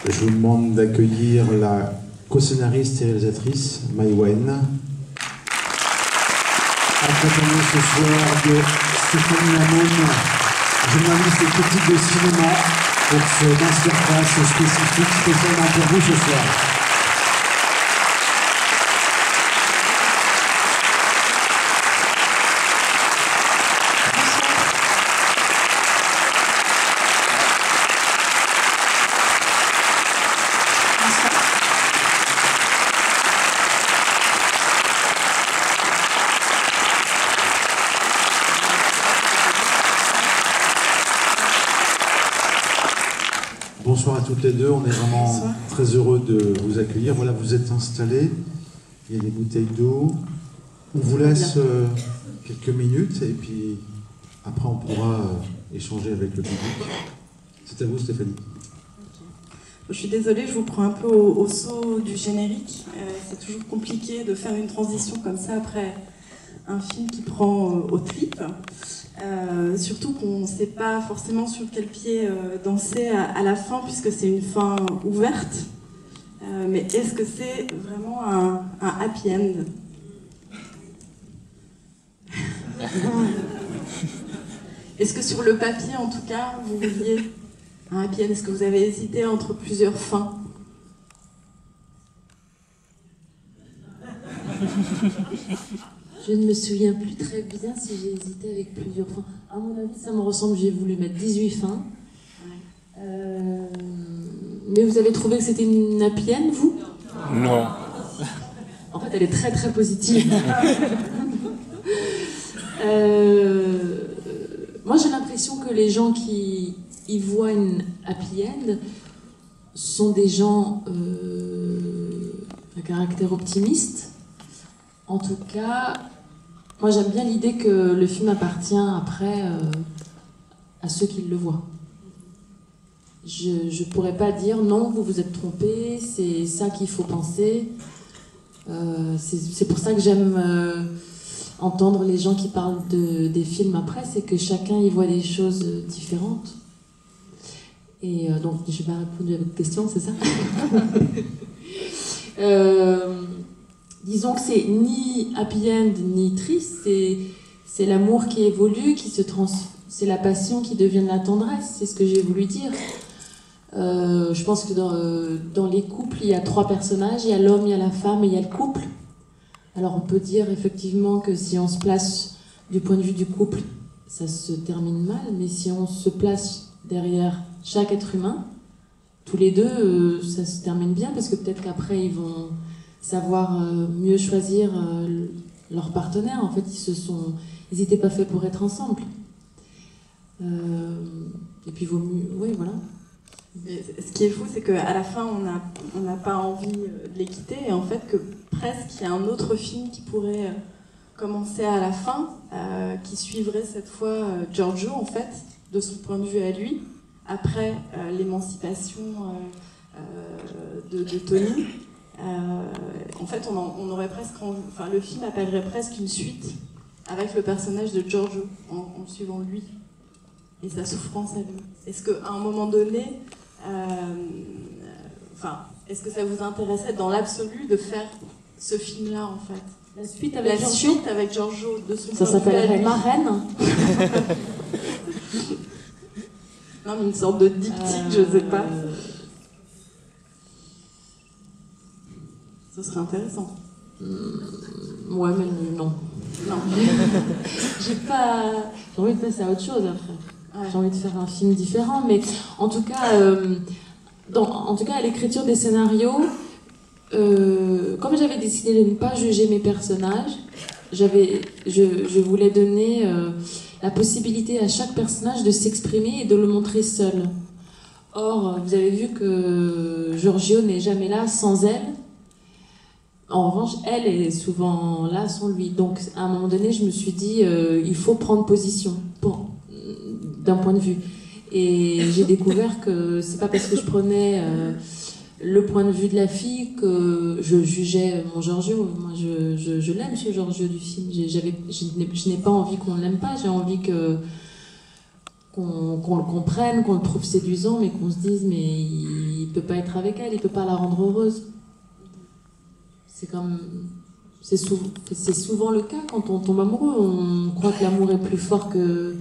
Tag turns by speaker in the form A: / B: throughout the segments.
A: Je vous demande d'accueillir la co-scénariste et réalisatrice Maïwen, accompagnée ce soir de Stéphanie Lamone, journaliste et critique de cinéma, pour ce masterclass spécifique spécialement pour vous ce soir. Bonsoir à toutes les deux, on est vraiment très heureux de vous accueillir. Voilà, vous êtes installés, il y a des bouteilles d'eau. On vous laisse quelques minutes et puis après on pourra échanger avec le public. C'est à vous Stéphanie.
B: Okay. Je suis désolée, je vous prends un peu au saut du générique. C'est toujours compliqué de faire une transition comme ça après un film qui prend aux tripes. Surtout qu'on ne sait pas forcément sur quel pied danser à la fin, puisque c'est une fin ouverte. Mais est-ce que c'est vraiment un happy end? Est-ce que sur le papier, en tout cas, vous vouliez un happy end? Est-ce que vous avez hésité entre plusieurs fins?
C: Je ne me souviens plus très bien si j'ai hésité avec plusieurs fins. À mon avis, ça me ressemble, j'ai voulu mettre 18 fins. Mais vous avez trouvé que c'était une happy end, vous?
D: Non.
C: En fait, elle est très très positive. Moi, j'ai l'impression que les gens qui y voient une happy end sont des gens à caractère optimiste. En tout cas, moi j'aime bien l'idée que le film appartient après à ceux qui le voient. Je pourrais pas dire non, vous vous êtes trompé, c'est ça qu'il faut penser. C'est pour ça que j'aime entendre les gens qui parlent des films après, c'est que chacun y voit des choses différentes. Et donc, je n'ai pas répondu à votre question, c'est ça? Disons que c'est ni happy end ni triste, c'est l'amour qui évolue, c'est la passion qui devient de la tendresse, c'est ce que j'ai voulu dire. Je pense que dans les couples, il y a 3 personnages, il y a l'homme, il y a la femme et il y a le couple. Alors on peut dire effectivement que si on se place du point de vue du couple, ça se termine mal, mais si on se place derrière chaque être humain, tous les deux, ça se termine bien, parce que peut-être qu'après ils vont savoir mieux choisir leur partenaire. En fait, ils n'étaient pas faits pour être ensemble. Et puis vaut mieux, oui, voilà.
B: Mais ce qui est fou, c'est qu'à la fin, on n'a pas envie de les quitter, et en fait que presque il y a un autre film qui pourrait commencer à la fin, qui suivrait cette fois Giorgio, en fait, de son point de vue à lui, après l'émancipation de Tony. En fait, on aurait presque, enfin, le film appellerait presque une suite avec le personnage de Giorgio, en suivant lui et sa souffrance à lui. Est-ce qu'à un moment donné, est-ce que ça vous intéressait dans l'absolu de faire ce film-là, en fait?
C: La suite avec
B: Giorgio, de son
C: ça s'appellerait Marraine.
B: Non, mais une sorte de diptyque, je sais pas. Ce serait intéressant.
C: Ouais, mais non.
B: Non.
C: J'ai envie de passer à autre chose après. Ouais. J'ai envie de faire un film différent, mais en tout cas, à l'écriture des scénarios, comme j'avais décidé de ne pas juger mes personnages, je voulais donner la possibilité à chaque personnage de s'exprimer et de le montrer seul. Or, vous avez vu que Giorgio n'est jamais là sans elle. En revanche, elle est souvent là sans lui. Donc, à un moment donné, je me suis dit, il faut prendre position d'un point de vue. Et j'ai découvert que c'est pas parce que je prenais le point de vue de la fille que je jugeais mon Giorgio. Moi, je l'aime, ce Giorgio du film. Je n'ai pas envie qu'on ne l'aime pas. J'ai envie qu'on le comprenne, qu'on le trouve séduisant, mais qu'on se dise, mais il peut pas être avec elle, il peut pas la rendre heureuse. C'est souvent le cas quand on tombe amoureux. On croit que l'amour est plus fort que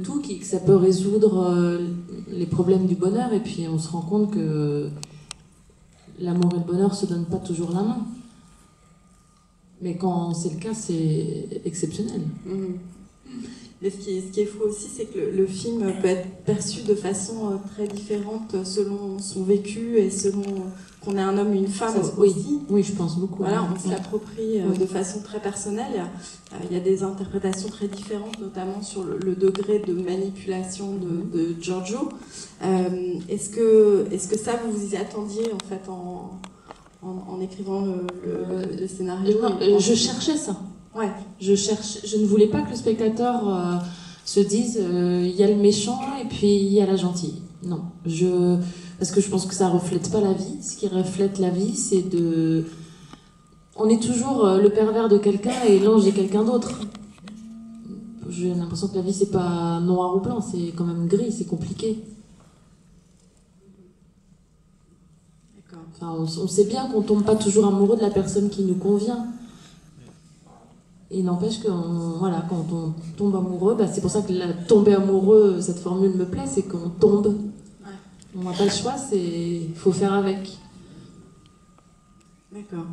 C: tout, que ça peut résoudre les problèmes du bonheur, et puis on se rend compte que l'amour et le bonheur se donnent pas toujours la main. Mais quand c'est le cas, c'est exceptionnel.
B: Mais ce qui est fou aussi, c'est que le film peut être perçu de façon très différente selon son vécu et selon qu'on est un homme ou une femme aussi.
C: Oui, je pense beaucoup.
B: Voilà, on se l'approprie de façon très personnelle. Il y a des interprétations très différentes, notamment sur le degré de manipulation de Giorgio. Est-ce que ça, vous vous y attendiez en fait en écrivant le scénario?
C: Je cherchais ça.
B: Ouais.
C: Je ne voulais pas que le spectateur se dise il y a le méchant et puis il y a la gentille. Non, parce que je pense que ça reflète pas la vie. Ce qui reflète la vie, c'est de... On est toujours le pervers de quelqu'un et l'ange de quelqu'un d'autre. J'ai l'impression que la vie, c'est pas noir ou blanc, c'est quand même gris, c'est compliqué. Enfin, on sait bien qu'on tombe pas toujours amoureux de la personne qui nous convient. Et il n'empêche que voilà, quand on tombe amoureux, c'est pour ça que tomber amoureux, cette formule me plaît, c'est qu'on tombe. Ouais. On n'a pas le choix, il faut faire avec.
B: D'accord.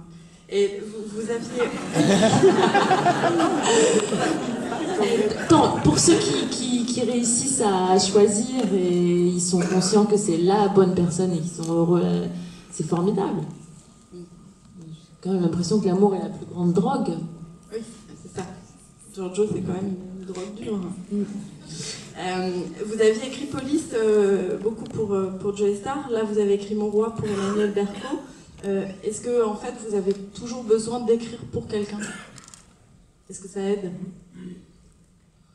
B: Et vous aviez...
C: Pour ceux qui réussissent à choisir et ils sont conscients que c'est la bonne personne et qu'ils sont heureux, c'est formidable. J'ai quand même l'impression que l'amour est la plus grande drogue.
B: Oui, c'est ça. Giorgio, c'est quand même une drogue dure. Vous aviez écrit Police beaucoup pour Joey Star. Là, vous avez écrit Mon Roi pour Emmanuel Berco. Est-ce que, en fait, vous avez toujours besoin d'écrire pour quelqu'un? Est-ce que ça aide?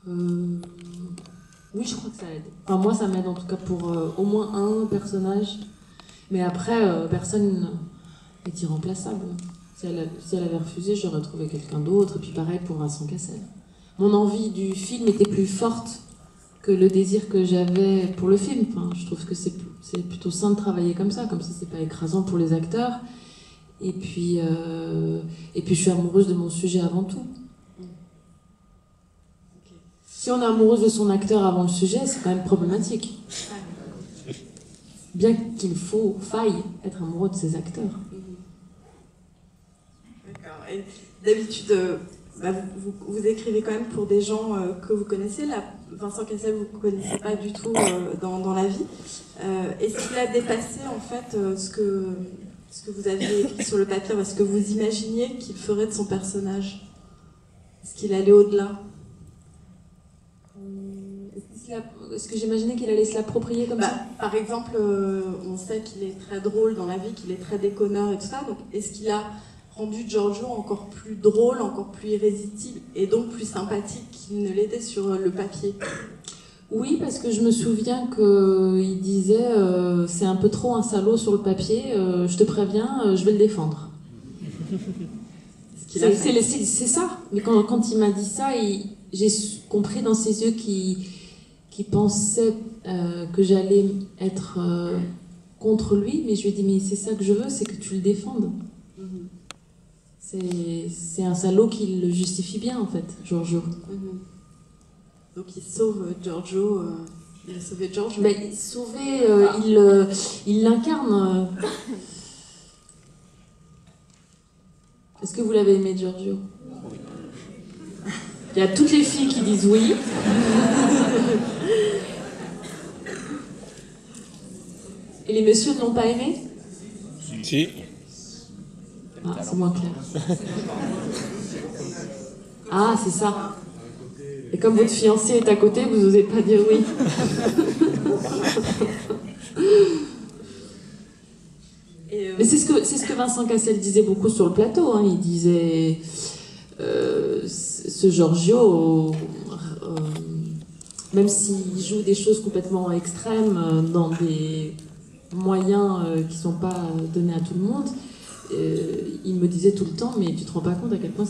C: Oui, je crois que ça aide. Enfin, moi, ça m'aide en tout cas pour au moins un personnage. Mais après, personne n'est irremplaçable. Si elle avait refusé, j'aurais trouvé quelqu'un d'autre. Et puis pareil pour Vincent Cassel. Mon envie du film était plus forte que le désir que j'avais pour le film. Enfin, je trouve que c'est plutôt sain de travailler comme ça c'est pas écrasant pour les acteurs. Et puis je suis amoureuse de mon sujet avant tout. Okay. Si on est amoureuse de son acteur avant le sujet, c'est quand même problématique. Bien qu'il faille être amoureux de ses acteurs.
B: D'accord. Et d'habitude, vous écrivez quand même pour des gens que vous connaissez. Là, Vincent Cassel, vous ne connaissez pas du tout dans la vie. Est-ce qu'il a dépassé en fait ce que vous aviez écrit sur le papier? Est-ce que vous imaginiez qu'il ferait de son personnage? Est-ce qu'il allait au-delà?
C: Est-ce que j'imaginais qu'il allait se l'approprier comme ça?
B: Par exemple, on sait qu'il est très drôle dans la vie, qu'il est très déconneur et tout ça. Donc, est-ce qu'il a rendu Giorgio encore plus drôle, encore plus irrésistible et donc plus sympathique qu'il ne l'était sur le papier?
C: Oui, parce que je me souviens qu'il disait c'est un peu trop un salaud sur le papier, je te préviens, je vais le défendre. C'est ça. Mais quand il m'a dit ça, j'ai compris dans ses yeux qu'il pensait que j'allais être contre lui, mais je lui ai dit mais c'est ça que je veux, c'est que tu le défendes. C'est un salaud qui le justifie bien en fait, Giorgio.
B: Donc il sauve Giorgio, il a sauvé Giorgio.
C: Il l'incarne. Est-ce que vous l'avez aimé, Giorgio? Oui. Il y a toutes les filles qui disent oui. Et les messieurs ne l'ont pas aimé?
D: Si.
C: Ah, c'est moins clair. Ah, c'est ça. Et comme votre fiancé est à côté, vous n'osez pas dire oui. Mais c'est ce que Vincent Cassel disait beaucoup sur le plateau. Il disait ce Giorgio, même s'il joue des choses complètement extrêmes dans des moyens qui ne sont pas donnés à tout le monde, il me disait tout le temps, mais tu te rends pas compte à quel point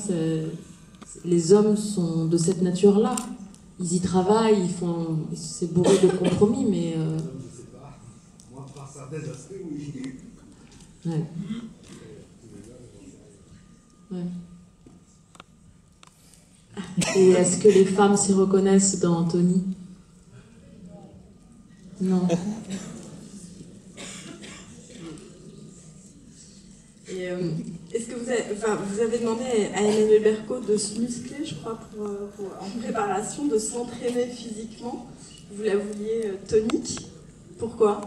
C: les hommes sont de cette nature-là. Ils y travaillent, c'est bourré de compromis, mais...
D: certains aspects, oui.
C: Ouais. Ouais. Et est-ce que les femmes s'y reconnaissent dans Anthony? Non.
B: Et est-ce que vous avez demandé à Emmanuel Berco de se muscler, je crois, en préparation, de s'entraîner physiquement? Vous la vouliez tonique? Pourquoi?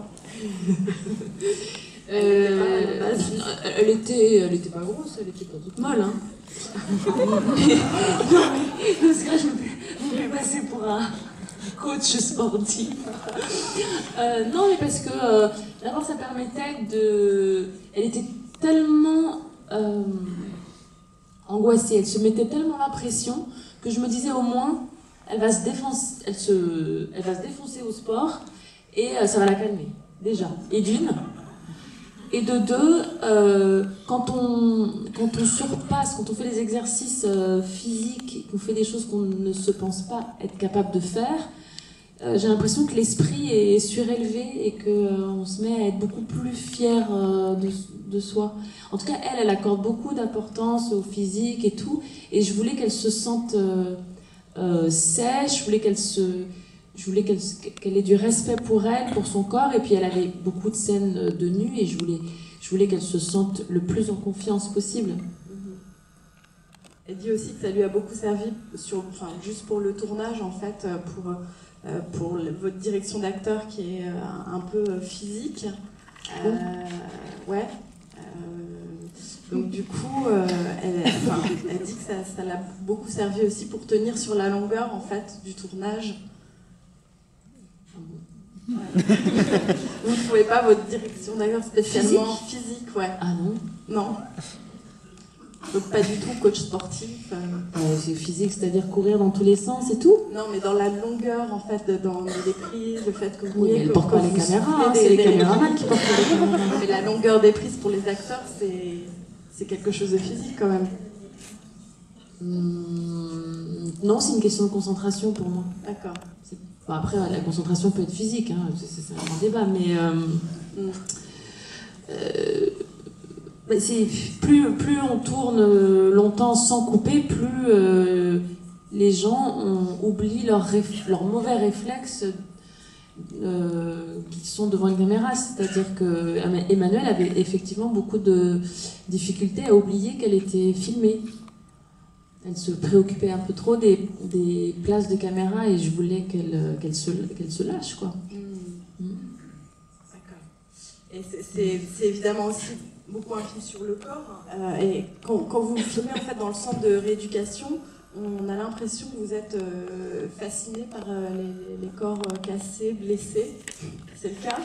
C: Elle était pas grosse, elle était pas toute molle, hein. Parce que je me fais passer pour un coach sportif. Non, mais parce que d'abord ça permettait de. Elle était tellement angoissée, elle se mettait tellement la pression que je me disais au moins elle va se défoncer au sport et ça va la calmer déjà. Et d'une. Et de deux, quand on surpasse, quand on fait des exercices physiques, qu'on fait des choses qu'on ne se pense pas être capable de faire, j'ai l'impression que l'esprit est surélevé et qu'on se met à être beaucoup plus fier de soi. En tout cas, elle accorde beaucoup d'importance au physique et tout, et je voulais qu'elle se sente sèche, je voulais qu'elle ait du respect pour elle, pour son corps, et puis elle avait beaucoup de scènes de nu, et je voulais qu'elle se sente le plus en confiance possible.
B: Elle dit aussi que ça lui a beaucoup servi, juste pour le tournage, en fait, pour votre direction d'acteur qui est un peu physique. Ouais. Donc du coup, elle dit que ça l'a beaucoup servi aussi pour tenir sur la longueur, en fait, du tournage. Ouais. Vous ne trouvez pas votre direction d'acteur spécialement physique, ouais.
C: Ah non?
B: Non. Donc pas du tout coach sportif.
C: C'est physique, c'est-à-dire courir dans tous les sens et tout?
B: Non, mais dans la longueur, en fait, dans les prises, le fait que vous...
C: Oui, mais elle ne porte pas les caméras, c'est les caméramans qui portent les caméras.
B: Mais la longueur des prises pour les acteurs, c'est quelque chose de physique quand même.
C: Non, c'est une question de concentration pour moi.
B: On
C: Bon, après, la concentration peut être physique, hein, c'est un grand débat, mais c'est plus on tourne longtemps sans couper, plus les gens oublient leurs mauvais réflexes qui sont devant une caméra. C'est-à-dire que Emmanuelle avait effectivement beaucoup de difficultés à oublier qu'elle était filmée. Elle se préoccupait un peu trop des places de caméra et je voulais qu'elle se lâche, quoi.
B: D'accord. Et c'est évidemment aussi beaucoup un film sur le corps. Et quand vous filmez en fait dans le centre de rééducation, on a l'impression que vous êtes fasciné par les corps cassés, blessés. C'est le cas?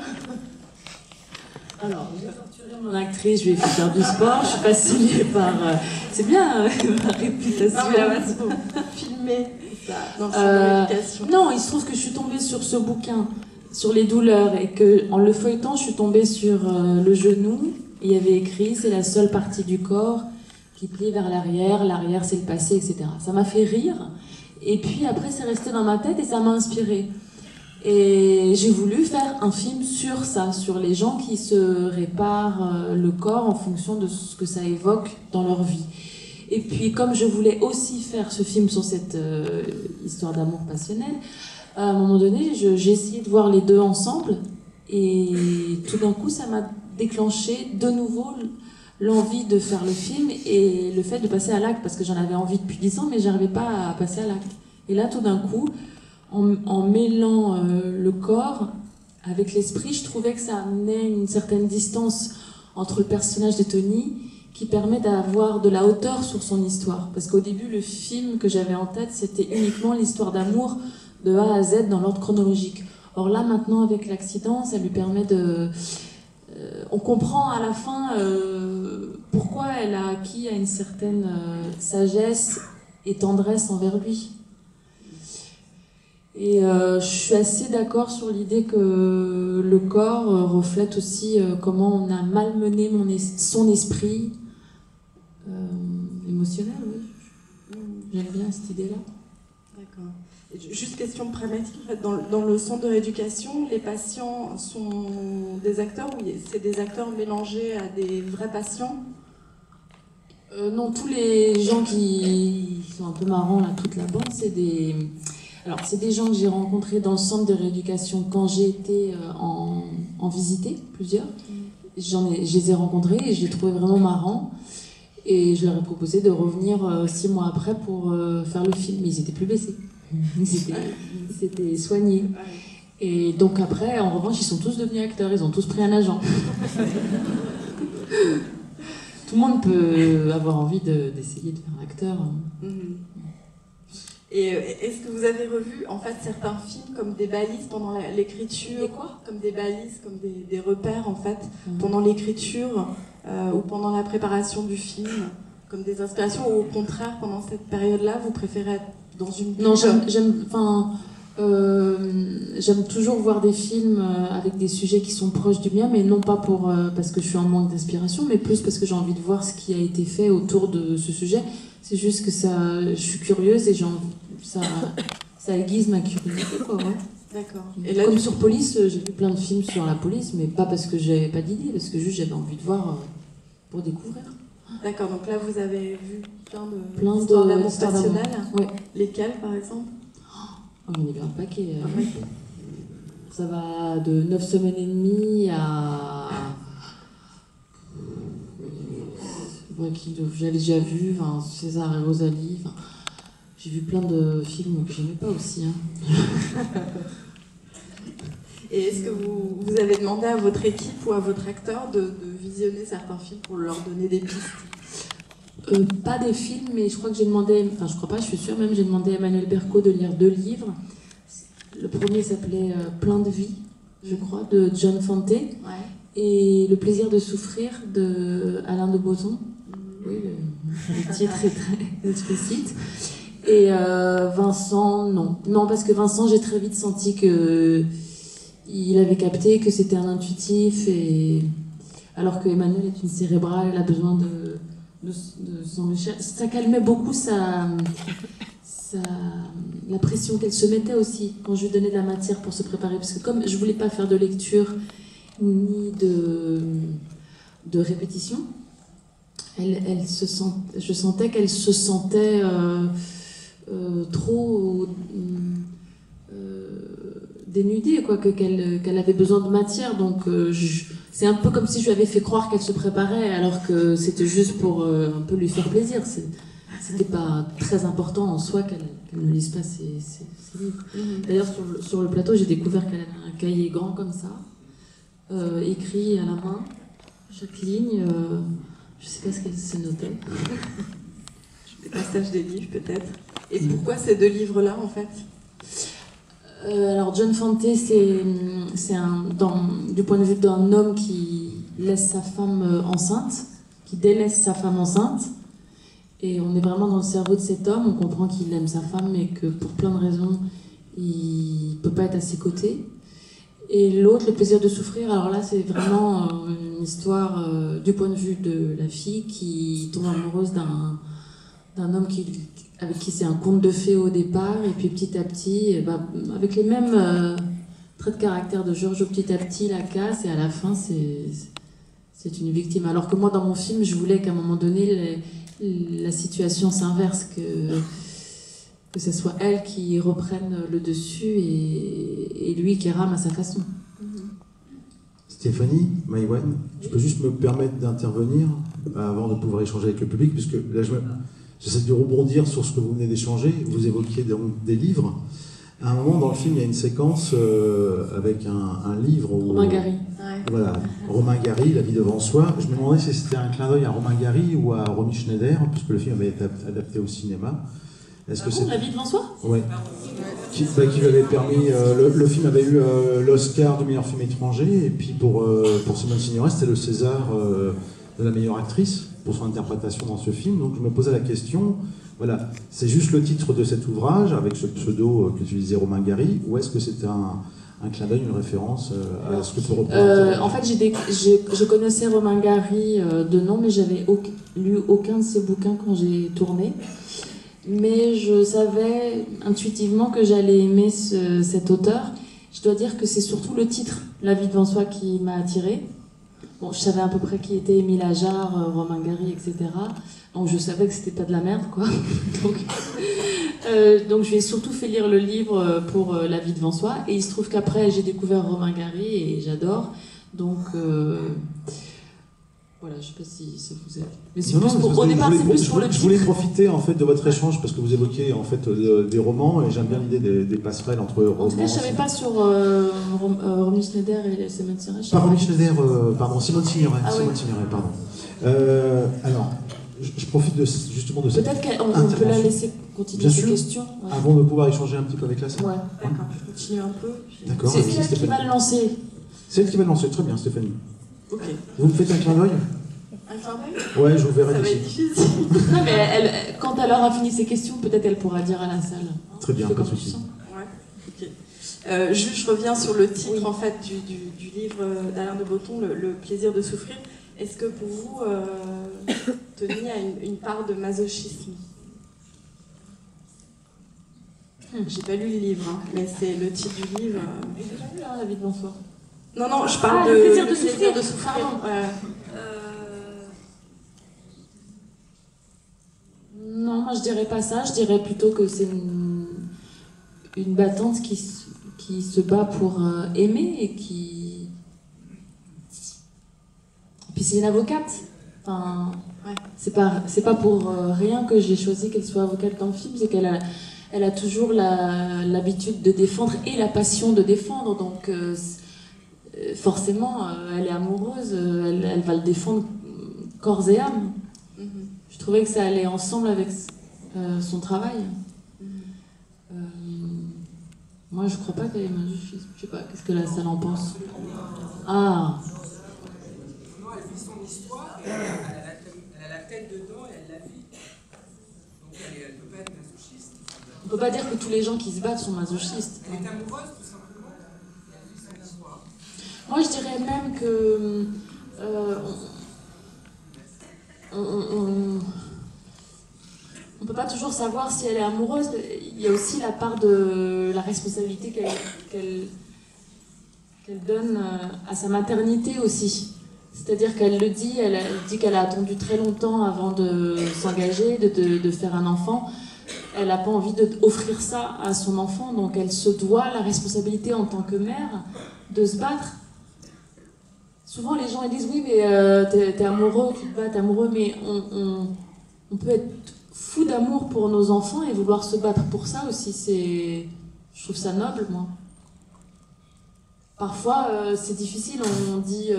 C: Alors, j'ai torturé mon actrice, je lui ai fait faire du sport, je suis fascinée par... c'est bien, ma réputation.
B: Non, mais là, filmer ça dans le centre de rééducation.
C: Non, il se trouve que je suis tombée sur ce bouquin, sur les douleurs, et qu'en le feuilletant, je suis tombée sur le genou. Il y avait écrit, c'est la seule partie du corps qui plie vers l'arrière, l'arrière c'est le passé, etc. Ça m'a fait rire, et puis après c'est resté dans ma tête et ça m'a inspirée. Et j'ai voulu faire un film sur ça, sur les gens qui se réparent le corps en fonction de ce que ça évoque dans leur vie. Et puis comme je voulais aussi faire ce film sur cette histoire d'amour passionnel, à un moment donné j'ai essayé de voir les deux ensemble et tout d'un coup ça m'a déclenché de nouveau l'envie de faire le film et le fait de passer à l'acte, parce que j'en avais envie depuis 10 ans mais j'arrivais pas à passer à l'acte. Et là tout d'un coup, en mêlant le corps avec l'esprit, je trouvais que ça amenait une certaine distance entre le personnage de Tony qui permet d'avoir de la hauteur sur son histoire. Parce qu'au début, le film que j'avais en tête, c'était uniquement l'histoire d'amour de A à Z dans l'ordre chronologique. Or là, maintenant, avec l'accident, ça lui permet de... on comprend à la fin pourquoi elle a acquis à une certaine sagesse et tendresse envers lui. Et je suis assez d'accord sur l'idée que le corps reflète aussi comment on a malmené son esprit émotionnel, oui. J'aime bien cette idée-là.
B: D'accord. Juste question pragmatique, en fait, dans le centre de rééducation, les patients sont des acteurs ou c'est des acteurs mélangés à des vrais patients?
C: Non, tous les gens qui sont un peu marrants, là, toute la bande, c'est des gens que j'ai rencontrés dans le centre de rééducation quand j'ai été en visiter, plusieurs. Je les ai rencontrés et je les trouvais vraiment marrants. Et je leur ai proposé de revenir 6 mois après pour faire le film. Mais ils étaient plus blessés. Ils s'étaient soignés. Et donc après, en revanche, ils sont tous devenus acteurs. Ils ont tous pris un agent. Tout le monde peut avoir envie d'essayer de faire acteur.
B: Et est-ce que vous avez revu en fait certains films comme des balises pendant l'écriture, comme des balises, comme des repères en fait pendant l'écriture ou pendant la préparation du film, comme des inspirations, ou au contraire pendant cette période-là vous préférez être dans une bulle?
C: Non, j'aime toujours voir des films avec des sujets qui sont proches du mien, mais non pas parce que je suis en manque d'inspiration, mais plus parce que j'ai envie de voir ce qui a été fait autour de ce sujet. C'est juste que je suis curieuse et ça aiguise ma curiosité, quoi. Ouais.
B: D'accord.
C: Et là, comme sur Police, j'ai vu plein de films sur la police, mais pas parce que j'avais pas d'idée, parce que juste j'avais envie de voir pour découvrir.
B: D'accord, donc là vous avez vu plein d'histoires d'amour passionnelles.
C: Ouais.
B: Lesquelles par exemple?
C: J'en ai vu un paquet. Ça va de 9 semaines et demie à... J'avais déjà vu, César et Rosalie. J'ai vu plein de films que j'aimais pas aussi.
B: Et est-ce que vous avez demandé à votre équipe ou à votre acteur de visionner certains films pour leur donner des pistes?
C: Pas des films, mais je crois que j'ai demandé, je crois pas, je suis sûre même, j'ai demandé à Emmanuel Berco de lire 2 livres. Le premier s'appelait Plein de vie, je crois, de John Fante.
B: Ouais.
C: Et Le plaisir de souffrir de Alain de Botton. Oui, le titre est très explicite. Et Vincent, non. Non, parce que Vincent, j'ai très vite senti qu'il avait capté que c'était un intuitif, alors que Emmanuel est une cérébrale, elle a besoin de s'enrichir. Ça calmait beaucoup la pression qu'elle se mettait aussi quand je lui donnais de la matière pour se préparer. Parce que comme je voulais pas faire de lecture ni de répétition, je sentais qu'elle se sentait trop dénudée, quoi, qu'elle avait besoin de matière. Donc c'est un peu comme si je lui avais fait croire qu'elle se préparait, alors que c'était juste pour un peu lui faire plaisir. C'était pas très important en soi qu'elle ne lise pas ses livres. D'ailleurs, sur le plateau, j'ai découvert qu'elle avait un cahier grand comme ça, écrit à la main, chaque ligne. Je sais pas ce qu'elle se notait.
B: Des passages des livres, peut-être. Et pourquoi ces 2 livres-là, en fait?
C: Alors, John Fante, c'est du point de vue d'un homme qui laisse sa femme enceinte, qui délaisse sa femme enceinte. Et on est vraiment dans le cerveau de cet homme. On comprend qu'il aime sa femme, mais que pour plein de raisons, il peut pas être à ses côtés. Et l'autre, Le plaisir de souffrir, alors là, c'est vraiment une histoire du point de vue de la fille qui tombe amoureuse d'un homme avec qui c'est un conte de fées au départ, et puis petit à petit, avec les mêmes traits de caractère de Giorgio, petit à petit, la casse, et à la fin, c'est une victime. Alors que moi, dans mon film, je voulais qu'à un moment donné, la situation s'inverse, que ce soit elle qui reprenne le dessus et lui qui rame à sa façon.
A: Stéphanie Maïwenn, je peux juste me permettre d'intervenir avant de pouvoir échanger avec le public, puisque là j'essaie de rebondir sur ce que vous venez d'échanger. Vous évoquiez donc des livres. À un moment dans le film, il y a une séquence avec un livre.
C: Romain Gary.
A: Voilà, Romain Gary, La vie devant soi. Je me demandais si c'était un clin d'œil à Romain Gary ou à Romy Schneider, puisque le film avait été adapté au cinéma. Est-ce que c'est
C: La vie devant soi?
A: Ouais. Qui lui avait permis. Le film avait eu l'Oscar du meilleur film étranger, et puis pour Simone Signoret, c'était le César de la meilleure actrice pour son interprétation dans ce film. Donc je me posais la question. Voilà, c'est juste le titre de cet ouvrage avec ce pseudo qu'utilisait Romain Gary, ou est-ce que c'était un clin d'œil, une référence à ce que peut représenter?
C: En fait, je connaissais Romain Gary de nom, mais j'avais lu aucun de ses bouquins quand j'ai tourné. mais je savais intuitivement que j'allais aimer cet auteur. Je dois dire que c'est surtout le titre, La vie devant soi, qui m'a attirée. Bon, je savais à peu près qui était Émile Ajar, Romain Gary, etc. Donc je savais que c'était pas de la merde, quoi. Donc je lui ai surtout fait lire le livre pour La vie devant soi. Et il se trouve qu'après, j'ai découvert Romain Gary et j'adore. Donc voilà, je sais pas si ça vous aide. Mais c'est plus pour, au départ, c'est plus pour le titre.
A: Je voulais profiter en fait de votre échange parce que vous évoquiez en fait des romans et j'aime bien l'idée des passerelles entre romans.
C: En tout cas, je savais pas sur Romy Schneider et Simone Signoret.
A: Pas Romy Schneider, pardon, Simone Signoret.
C: Ah,
A: Simone
C: oui.
A: Signoret, pardon. Alors, je profite justement de cette
C: Peut-être qu'on peut la laisser continuer ses questions. Ouais.
A: Avant de pouvoir échanger un petit peu avec la salle.
C: Ouais.
B: D'accord, je continue un peu.
A: D'accord.
C: C'est elle qui va le lancer.
A: C'est elle qui va le lancer, très bien, Stéphanie.
B: Ok.
A: Vous me faites un clin d'œil?
B: Un clin d'œil?
A: Ouais, je vous verrai
B: Ça va être
A: d'ici.
B: difficile.
C: Non, mais quand elle aura fini ses questions, peut-être elle pourra dire à la salle.
A: Très bien,
C: Fais
A: pas de
C: comme tu
A: souci.
C: sens.
B: Ouais, ok. Juste, je reviens sur le titre en fait du livre d'Alain de Botton, le plaisir de souffrir. Est-ce que pour vous, Tony a une part de masochisme? J'ai pas lu le livre, hein, mais c'est le titre du livre.
C: J'ai déjà lu La vie devant soi.
B: Non, je parle
C: Ah,
B: de
C: le plaisir de
B: le
C: souffrir.
B: Pardon. Ouais.
C: Non, moi je dirais pas ça. Je dirais plutôt que c'est une battante qui se bat pour aimer et qui. Puis c'est une avocate. Enfin,
B: Ouais.
C: c'est pas pour rien que j'ai choisi qu'elle soit avocate dans le film, c'est qu'elle a toujours l'habitude de défendre et la passion de défendre. Donc forcément, elle est amoureuse, elle va le défendre corps et âme. Je trouvais que ça allait ensemble avec son travail. Moi, je crois pas qu'elle est masochiste. Je sais pas, qu'est-ce que la salle en pense? Ah.
D: Non, elle vit son histoire, elle a la tête dedans et elle la vit. Donc elle peut pas être masochiste.
C: On peut pas dire que tous les gens qui se battent sont masochistes.
D: Elle est amoureuse tout simplement, et elle vit son histoire.
C: Moi, je dirais même que on peut pas toujours savoir si elle est amoureuse. Il y a aussi la part de la responsabilité qu'elle donne à sa maternité aussi. C'est-à-dire qu'elle le dit, elle dit qu'elle a attendu très longtemps avant de s'engager, de faire un enfant. Elle n'a pas envie d'offrir ça à son enfant, donc elle se doit la responsabilité en tant que mère de se battre. Souvent les gens ils disent oui mais t'es amoureux, tu te bats, t'es amoureux, mais on peut être fou d'amour pour nos enfants et vouloir se battre pour ça aussi, je trouve ça noble, moi. Parfois c'est difficile, on dit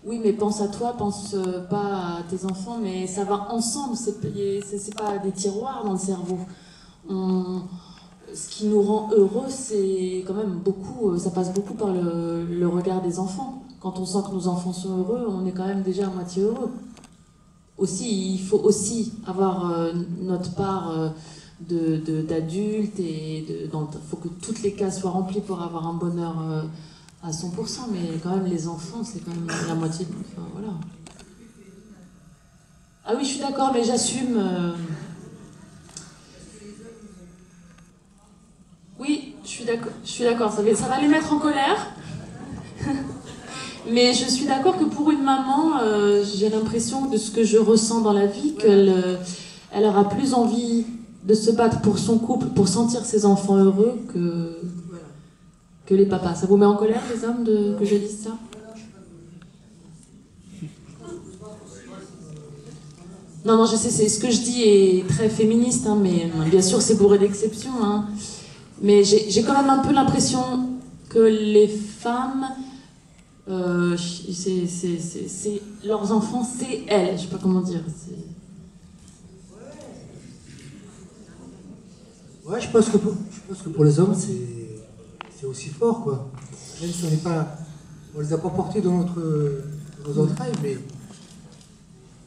C: oui mais pense à toi, pense pas à tes enfants, mais ça va ensemble, c'est pas des tiroirs dans le cerveau. Ce qui nous rend heureux, c'est quand même beaucoup, ça passe beaucoup par le regard des enfants. Quand on sent que nos enfants sont heureux, on est quand même déjà à moitié heureux. Aussi, il faut aussi avoir notre part d'adultes et il faut que toutes les cases soient remplies pour avoir un bonheur à 100%, mais quand même les enfants, c'est quand même la moitié. Enfin, voilà. Ah oui, je suis d'accord, mais j'assume. Oui, je suis d'accord. Ça va les mettre en colère. Mais je suis d'accord que pour une maman, j'ai l'impression de ce que je ressens dans la vie, qu'elle aura plus envie de se battre pour son couple, pour sentir ses enfants heureux que les papas. Ça vous met en colère, les hommes, que je dise ça? Non, je sais, ce que je dis est très féministe, hein, mais bien sûr c'est bourré d'exceptions. Hein. Mais j'ai quand même un peu l'impression que les femmes... leurs enfants, c'est elles. Je sais pas comment dire.
E: Ouais, je pense que pour les hommes, c'est aussi fort, quoi. Même si on les a pas portés dans nos entrailles, mais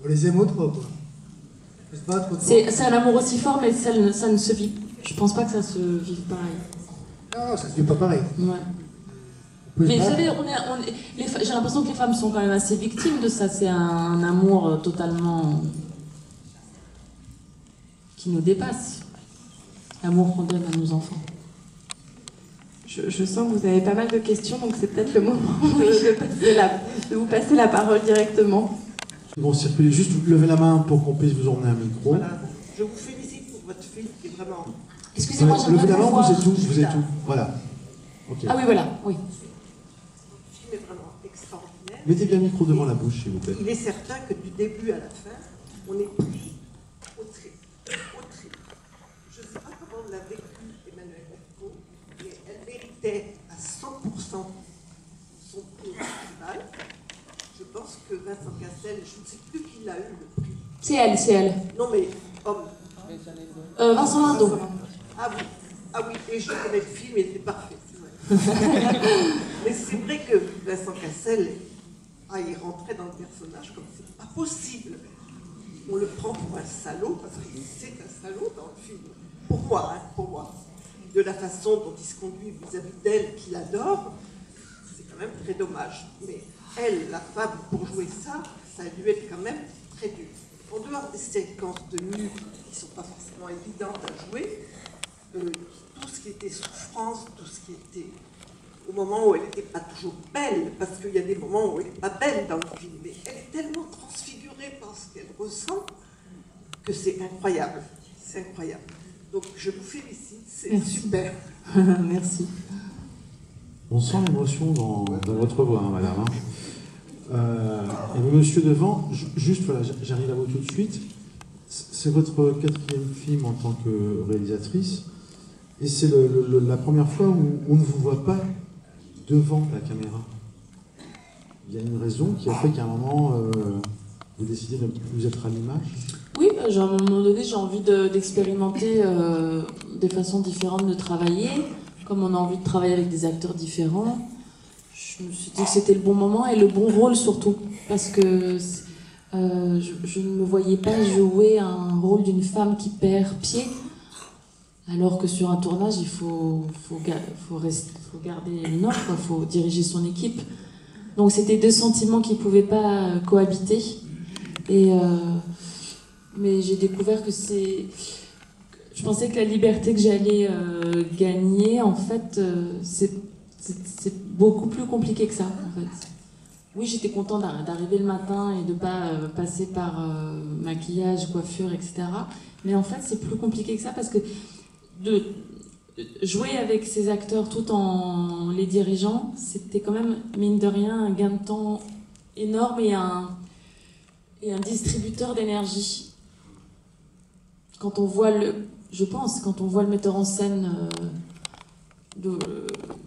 E: on les aime autrement, quoi.
C: C'est un amour aussi fort, mais ça ne se vit. Je pense pas que ça se vive pareil.
E: Non, ça se vit pas pareil.
C: Ouais. Mais vous savez, j'ai l'impression que les femmes sont quand même assez victimes de ça. C'est un amour totalement qui nous dépasse. l'amour qu'on donne à nos enfants.
B: Je sens que vous avez pas mal de questions, donc c'est peut-être le moment de vous passer la parole directement.
A: Ils vont circuler, juste levez la main pour qu'on puisse vous emmener un micro.
F: Voilà. Je vous félicite pour votre film qui est vraiment...
C: Excusez-moi,
A: Levez
C: j'aimerais
A: la main,
C: voir.
A: vous êtes tout. Voilà. Okay.
C: Ah oui, voilà, oui.
F: Le film est vraiment extraordinaire.
A: Mettez bien le micro devant la bouche, s'il vous plaît.
F: Il est certain que du début à la fin, on est pris au trip. Je ne sais pas comment l'a vécu Emmanuelle Berco, mais elle méritait à 100% son prix festival. Je pense que Vincent Cassel, je ne sais plus qui l'a eu le prix.
C: C'est elle.
F: Non mais, homme.
C: Vincent Lindon.
F: Ah oui, et je connais le film, il était parfait. Mais c'est vrai que Vincent Cassel, il rentrait dans le personnage comme c'est pas possible. On le prend pour un salaud, parce que c'est un salaud dans le film. Pour moi. De la façon dont il se conduit vis-à-vis d'elle, qu'il adore, c'est quand même très dommage. Mais elle, la femme, pour jouer ça, ça a dû être quand même très dur. En dehors des séquences de nu qui ne sont pas forcément évidentes à jouer, tout ce qui était souffrance, tout ce qui était au moment où elle n'était pas toujours belle, parce qu'il y a des moments où elle n'est pas belle dans le film, mais elle est tellement transfigurée par ce qu'elle ressent que c'est incroyable. C'est incroyable. Donc je vous félicite, c'est super.
C: Merci.
A: On sent l'émotion dans votre voix, hein, madame. Et le monsieur devant, juste voilà, j'arrive à vous tout de suite. C'est votre 4e film en tant que réalisatrice. Et c'est la première fois où on ne vous voit pas devant la caméra. Il y a une raison qui a fait qu'à un moment, vous décidez de ne plus être à l'image.
C: Oui, à un moment donné, j'ai envie d'expérimenter des façons différentes de travailler. Comme on a envie de travailler avec des acteurs différents, je me suis dit que c'était le bon moment et le bon rôle surtout. Parce que je ne me voyais pas jouer un rôle d'une femme qui perd pied. Alors que sur un tournage, il faut garder une offre, il faut diriger son équipe. Donc c'était 2 sentiments qui ne pouvaient pas cohabiter. Mais j'ai découvert que je pensais que la liberté que j'allais gagner, en fait, c'est beaucoup plus compliqué que ça, en fait. Oui, j'étais contente d'arriver le matin et de ne pas passer par maquillage, coiffure, etc. Mais en fait, c'est plus compliqué que ça parce que de jouer avec ces acteurs tout en les dirigeant, c'était quand même, mine de rien, un gain de temps énorme et un distributeur d'énergie. Quand on voit quand on voit le metteur en scène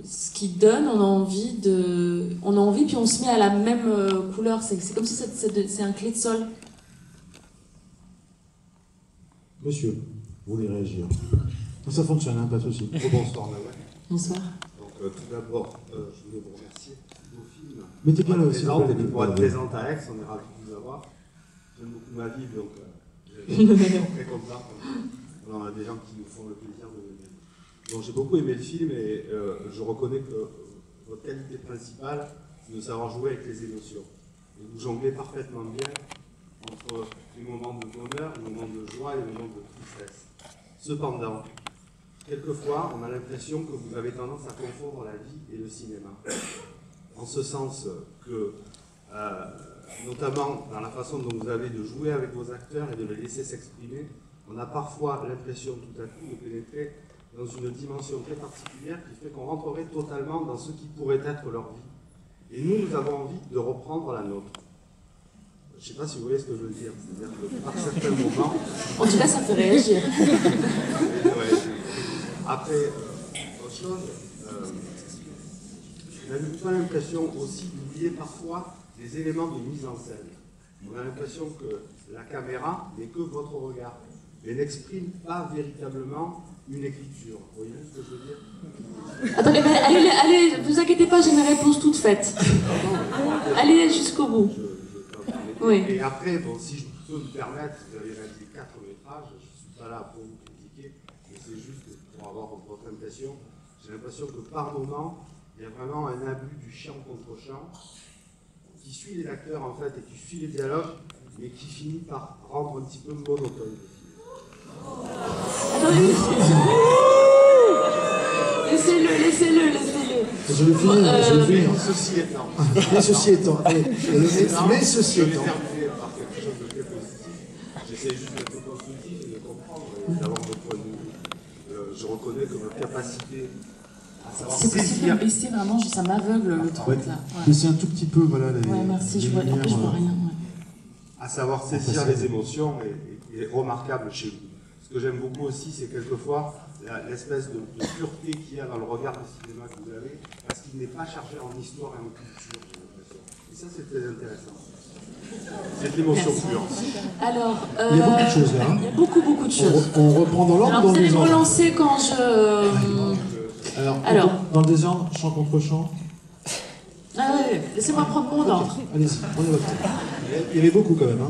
C: ce qu'il donne, on a envie puis on se met à la même couleur. C'est comme si c'est un clé de sol.
A: Monsieur, vous voulez réagir? Ça fonctionne, hein, pas de souci.
G: Bonsoir, Nawal.
C: Bonsoir.
G: Donc, tout d'abord, je voulais vous remercier pour vos films.
A: Mettez bien le
G: présente, et pour être présente à Aix, on est ravis de vous avoir. J'aime beaucoup ma ville, donc je suis très content. On a des gens qui nous font le plaisir de venir. Donc, j'ai beaucoup aimé le film et je reconnais que votre qualité principale, c'est de savoir jouer avec les émotions. Et vous jonglez parfaitement bien entre les moments de bonheur, les moments de joie et les moments de tristesse. Cependant, quelquefois, on a l'impression que vous avez tendance à confondre la vie et le cinéma. En ce sens que, notamment dans la façon dont vous avez de jouer avec vos acteurs et de les laisser s'exprimer, on a parfois l'impression tout à coup de pénétrer dans une dimension très particulière qui fait qu'on rentrerait totalement dans ce qui pourrait être leur vie. Et nous avons envie de reprendre la nôtre. Je ne sais pas si vous voyez ce que je veux dire. C'est-à-dire que par certains moments...
C: En tout cas, ça fait réagir.
G: Ouais. Après, autre chose, on a l'impression aussi d'oublier parfois des éléments de mise en scène. On a l'impression que la caméra n'est que votre regard, mais n'exprime pas véritablement une écriture. Vous voyez ce que je veux dire?
C: Attendez, allez, vous inquiétez pas, j'ai mes réponses toutes faites. Allez jusqu'au bout. Oui.
G: Et après, bon, si je peux me permettre, vous avez réalisé 4 métrages, je ne suis pas là pour vous critiquer, mais c'est juste pour avoir votre impression. J'ai l'impression que par moment, il y a vraiment un abus du chant contre chant qui suit les acteurs en fait et qui suit les dialogues, mais qui finit par rendre un petit peu monotone le film.
C: Attendez. laissez-le.
A: Je vais finir.
G: Mais ceci étant.
A: Mais ceci étant.
G: J'essaie juste d'être constructif et de comprendre et d'avoir mon point de vue. Je reconnais que notre capacité à savoir
C: c'est possible de baisser vraiment, ça m'aveugle le truc là. Ouais.
A: Baissez un tout petit peu, voilà.
C: Ouais, merci, je vois rien. Ouais.
G: À savoir saisir les émotions est remarquable chez vous. Ce que j'aime beaucoup aussi, c'est quelquefois l'espèce de pureté qu'il y a dans le regard du cinéma que vous avez, parce qu'il n'est pas chargé en histoire et en culture, j'ai l'impression. Et ça, c'est très intéressant. C'est de l'émotion pure.
C: Alors,
A: il y a beaucoup de choses là.
C: Il y a beaucoup de choses.
A: On reprend dans l'ordre.
C: Alors, vous allez me relancer quand je...
A: Alors, dans le désordre, chant contre chant.
C: Ah oui, laissez-moi prendre mon ordre.
A: Allez-y, prenez votre temps. Il y avait beaucoup quand même.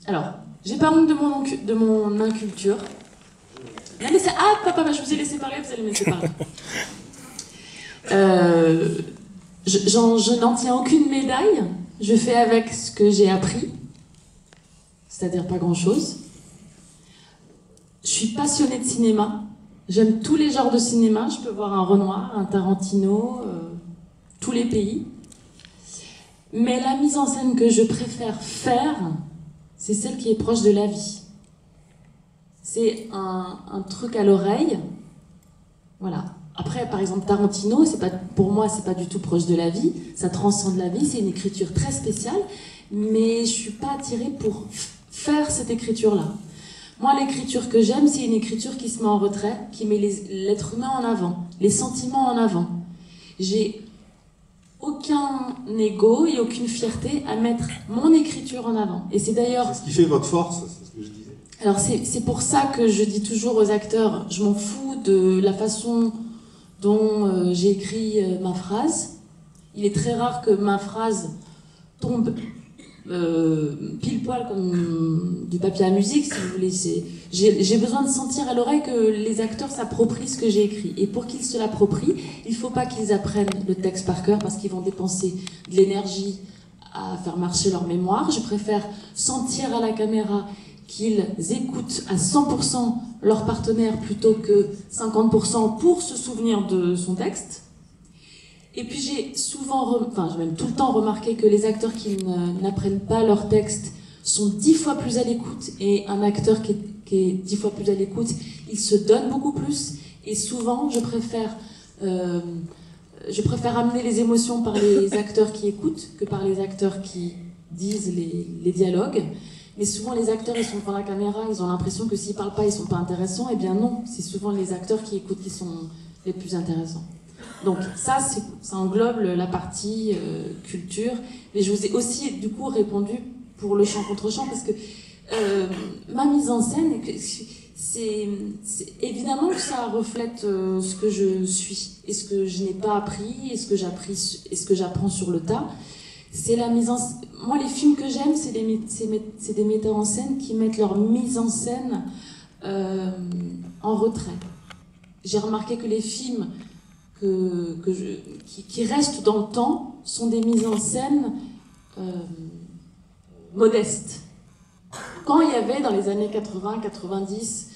C: Alors, j'ai pas honte de mon inculture. Papa, je vous ai laissé parler, vous allez me laisser parler. Je n'en tiens aucune médaille. Je fais avec ce que j'ai appris. C'est-à-dire pas grand-chose. Je suis passionnée de cinéma. J'aime tous les genres de cinéma. Je peux voir un Renoir, un Tarantino, tous les pays. Mais la mise en scène que je préfère faire, c'est celle qui est proche de la vie. C'est un truc à l'oreille. Voilà. Après, par exemple, Tarantino, pour moi, c'est pas du tout proche de la vie. Ça transcende la vie. C'est une écriture très spéciale. Mais je suis pas attirée pour faire cette écriture-là. Moi, l'écriture que j'aime, c'est une écriture qui se met en retrait, qui met l'être humain en avant, les sentiments en avant. J'ai aucun ego et aucune fierté à mettre mon écriture en avant. Et c'est d'ailleurs...
G: C'est ce qui fait votre force, c'est ce que je disais.
C: Alors c'est pour ça que je dis toujours aux acteurs, je m'en fous de la façon dont j'ai écrit ma phrase. Il est très rare que ma phrase tombe pile poil comme du papier à musique, si vous voulez. J'ai besoin de sentir à l'oreille que les acteurs s'approprient ce que j'ai écrit. Et pour qu'ils se l'approprient, il ne faut pas qu'ils apprennent le texte par cœur parce qu'ils vont dépenser de l'énergie à faire marcher leur mémoire. Je préfère sentir à la caméra qu'ils écoutent à 100% leur partenaire plutôt que 50% pour se souvenir de son texte. Et puis j'ai j'ai même tout le temps remarqué que les acteurs qui n'apprennent pas leur texte sont 10 fois plus à l'écoute, et un acteur qui est 10 fois plus à l'écoute, il se donne beaucoup plus, et souvent je préfère amener les émotions par les acteurs qui écoutent que par les acteurs qui disent les dialogues. Mais souvent les acteurs, ils sont devant la caméra, ils ont l'impression que s'ils parlent pas, ils sont pas intéressants. Eh bien non, c'est souvent les acteurs qui écoutent qui sont les plus intéressants. Donc ça englobe la partie culture. Mais je vous ai aussi du coup répondu pour le chant contre chant parce que ma mise en scène, c'est évidemment que ça reflète ce que je suis et ce que je n'ai pas appris et ce que j'apprends sur le tas. C'est la mise en scène. Moi, les films que j'aime, c'est des metteurs en scène qui mettent leur mise en scène en retrait. J'ai remarqué que les films qui restent dans le temps sont des mises en scène modestes. Quand il y avait, dans les années 80-90,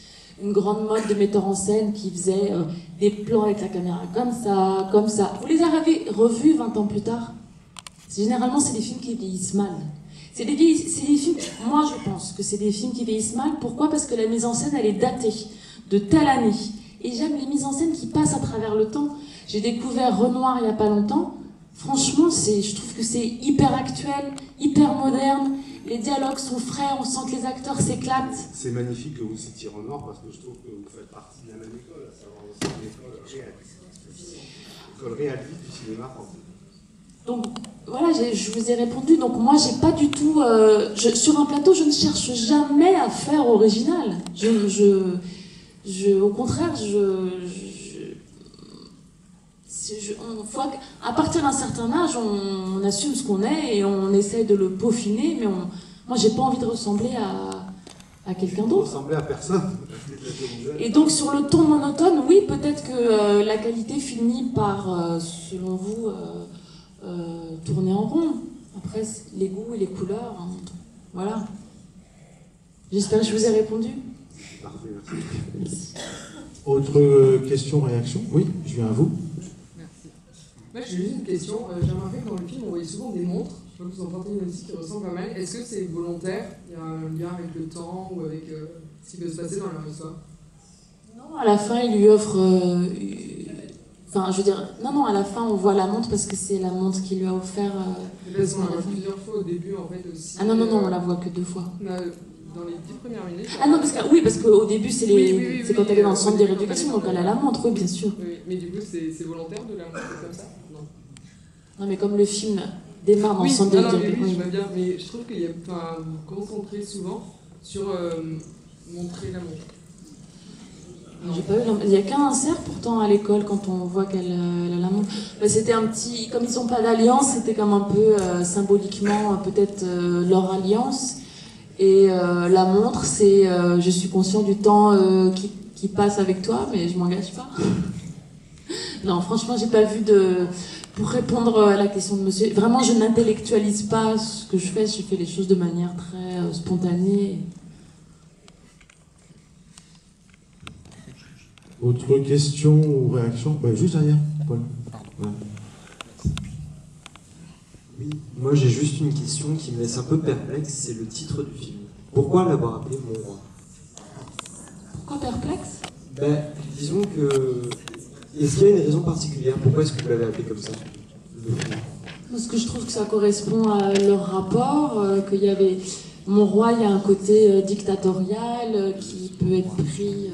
C: une grande mode de metteurs en scène qui faisaient des plans avec la caméra comme ça. Vous les avez revus 20 ans plus tard? Généralement, c'est des films qui vieillissent mal. C'est des films, moi je pense que c'est des films qui vieillissent mal. Pourquoi? Parce que la mise en scène, elle est datée de telle année. Et j'aime les mises en scène qui passent à travers le temps. J'ai découvert Renoir il n'y a pas longtemps. Franchement, je trouve que c'est hyper actuel, hyper moderne. Les dialogues sont frais, on sent que les acteurs s'éclatent.
G: C'est magnifique que vous citiez Renoir parce que je trouve que vous faites partie de la même école, à savoir aussi l'école réaliste. L'école réaliste du cinéma français.
C: Donc voilà, je vous ai répondu. Donc moi, j'ai pas du tout... sur un plateau, je ne cherche jamais à faire original. Au contraire, à partir d'un certain âge, on assume ce qu'on est et on essaie de le peaufiner, mais moi, j'ai pas envie de ressembler à quelqu'un d'autre.
G: Ressembler à personne.
C: Et donc, sur le ton monotone, oui, peut-être que la qualité finit par, selon vous, tourner en rond. Après, les goûts et les couleurs, hein, voilà. J'espère que je vous ai répondu.
G: Parfait, merci.
A: Autre question, réaction? Oui, je viens à vous.
H: Merci. Moi, j'ai juste une question. J'ai remarqué que dans le film, on voyait souvent des montres. Je crois que vous en portez une aussi qui ressemble pas mal. Est-ce que c'est volontaire? Il y a un lien avec le temps ou avec ce qui peut se passer dans leur histoire?
C: Non, à la fin, il lui offre... Enfin, je veux dire... Non, à la fin, on voit la montre parce que c'est la montre qu'il lui a offert...
H: Parce qu'on la voit plusieurs fois au début, en fait, aussi.
C: Ah non, on la voit que 2 fois.
H: Dans les 10 premières minutes.
C: Ah non, parce qu'au début, c'est quand elle est dans le centre de
H: oui,
C: rééducation, donc elle a la montre, oui, bien sûr.
H: Oui, mais du coup, c'est volontaire de la montrer comme ça? Non.
C: Non, mais comme le film démarre dans le centre de rééducation...
H: Oui, je vois bien, mais je trouve qu'il y a... Enfin, vous vous concentrez souvent sur montrer la montre.
C: J'ai pas eu il n'y a qu'un insert pourtant à l'école quand on voit qu'elle a la montre. C'était un petit... Comme ils n'ont pas d'alliance, c'était comme un peu symboliquement peut-être leur alliance. Et la montre, c'est je suis conscient du temps qui passe avec toi, mais je m'engage pas. Non, franchement, j'ai pas vu de... Pour répondre à la question de monsieur, vraiment, je n'intellectualise pas ce que je fais les choses de manière très spontanée.
A: Autre question ou réaction? Juste derrière, Paul. Ouais.
I: Oui, moi j'ai juste une question qui me laisse un peu perplexe, c'est le titre du film. Pourquoi l'avoir appelé Mon Roi?
C: Pourquoi perplexe?
I: Disons que... Est-ce qu'il y a une raison particulière? Pourquoi est-ce que vous l'avez appelé comme ça?
C: Parce que je trouve que ça correspond à leur rapport, qu'il y avait... Mon Roi, il y a un côté dictatorial qui peut être pris...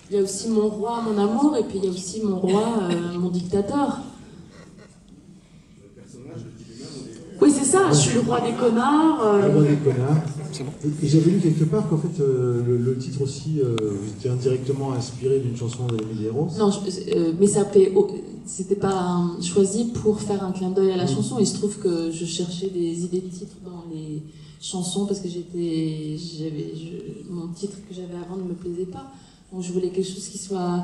C: Il y a aussi mon roi, mon amour, et puis il y a aussi mon roi, mon dictateur. Oui, c'est ça, je suis le roi des connards.
A: Le roi des connards. Et j'avais lu quelque part qu'en fait, le titre aussi était indirectement inspiré d'une chanson d'Emily Rose.
C: Non, mais c'était pas choisi pour faire un clin d'œil à la chanson. Il se trouve que je cherchais des idées de titres dans les chansons parce que mon titre que j'avais avant ne me plaisait pas. Donc je voulais quelque chose qui soit...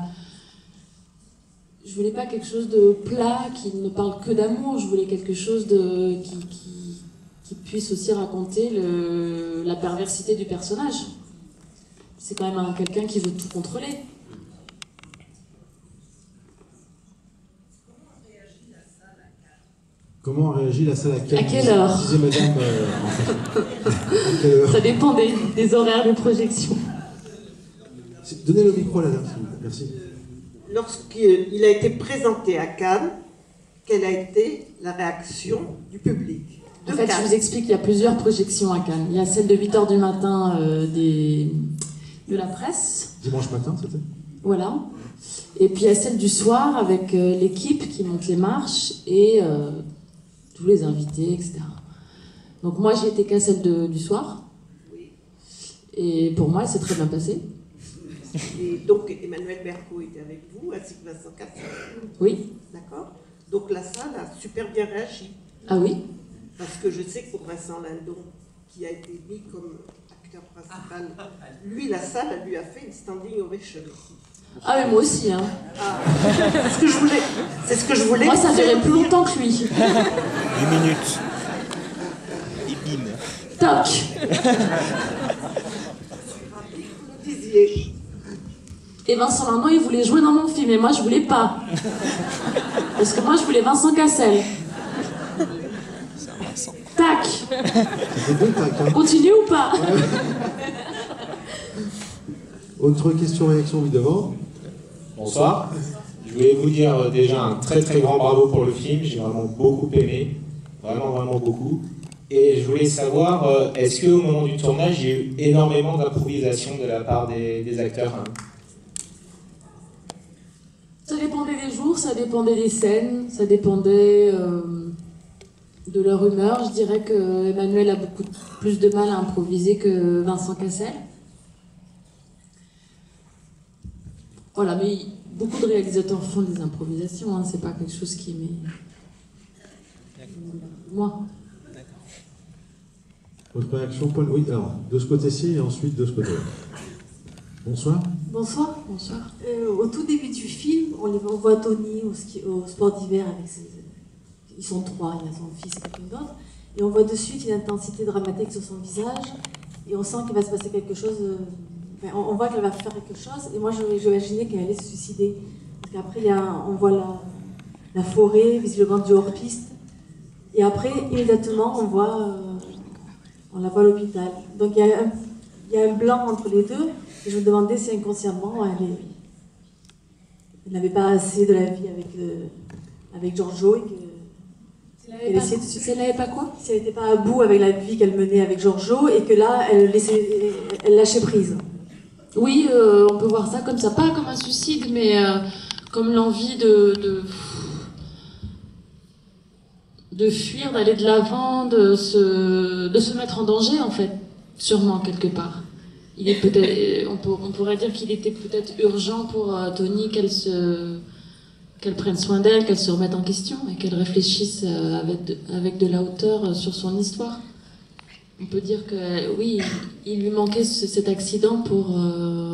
C: Je voulais pas quelque chose de plat qui ne parle que d'amour. Je voulais quelque chose qui puisse aussi raconter la perversité du personnage. C'est quand même quelqu'un qui veut tout contrôler.
A: Comment réagit la salle à Cannes?
C: À quelle heure?
A: Disait madame. À quelle heure?
C: Ça dépend des horaires de projection.
A: Donnez le micro à la dame, s'il vous plaît. Merci.
F: Lorsqu'il a été présenté à Cannes, quelle a été la réaction du public?
C: En fait, je vous explique, il y a plusieurs projections à Cannes. Il y a celle de 8h du matin de la presse.
A: Dimanche matin, c'était?
C: Voilà. Et puis il y a celle du soir avec l'équipe qui monte les marches et tous les invités, etc. Donc moi, j'ai été qu'à celle du soir. Et pour moi, elle s'est très bien passée.
F: Et donc Emmanuel Berco était avec vous, ainsi que Vincent Cassel.
C: Oui.
F: D'accord. Donc la salle a super bien réagi.
C: Ah oui?
F: Parce que je sais que pour Vincent Lindon, qui a été mis comme acteur principal, lui, la salle lui a fait une standing ovation.
C: Ah mais moi aussi, hein.
F: Ah, c'est ce que je voulais.
C: Moi, ça durait plus longtemps que lui.
J: 10 minutes. Et bim.
C: Toc.
F: Vous disiez.
C: Et Vincent Lindon, il voulait jouer dans mon film, et moi, je voulais pas. Parce que moi, je voulais Vincent Cassel. Tac. Continue ou pas?
A: Autre question, réaction, oui, devant.
K: Bonsoir. Je voulais vous dire déjà un très très grand bravo pour le film. J'ai vraiment beaucoup aimé. Vraiment beaucoup. Et je voulais savoir, est-ce qu'au moment du tournage, il y a eu énormément d'improvisation de la part des acteurs, hein?
C: Ça dépendait des jours, ça dépendait des scènes, ça dépendait de leur humeur. Je dirais que Emmanuel a beaucoup plus de mal à improviser que Vincent Cassel. Voilà, mais beaucoup de réalisateurs font des improvisations, hein, c'est pas quelque chose qui m'est... Moi.
A: Autre réaction, Paul? Oui, alors, de ce côté-ci et ensuite de ce côté-là. Bonsoir.
L: Bonsoir. Au tout début du film, on voit Tony au sport d'hiver avec ses... Ils sont 3, il y a son fils et quelqu'un d'autre. Et on voit de suite une intensité dramatique sur son visage. et on sent qu'il va se passer quelque chose. On voit qu'elle va faire quelque chose, et moi j'imaginais qu'elle allait se suicider. Parce qu'après, on voit la forêt, visiblement du hors-piste. Et après, immédiatement, on la voit à l'hôpital. Donc il y a un blanc entre les deux, et je me demandais si inconsciemment, elle n'avait pas assez de la vie avec Giorgio, et qu'elle essayait de se suicider.
C: Elle n'avait pas quoi?
L: Si elle n'était pas à bout avec la vie qu'elle menait avec Giorgio, et que là, elle lâchait prise.
C: Oui, on peut voir ça comme ça, pas comme un suicide, mais comme l'envie de fuir, d'aller de l'avant, de se mettre en danger, en fait, sûrement, quelque part. Il est peut-être, on pourrait dire qu'il était peut-être urgent pour Tony qu'elle prenne soin d'elle, qu'elle se remette en question et qu'elle réfléchisse avec de la hauteur sur son histoire. On peut dire que oui, il lui manquait cet accident pour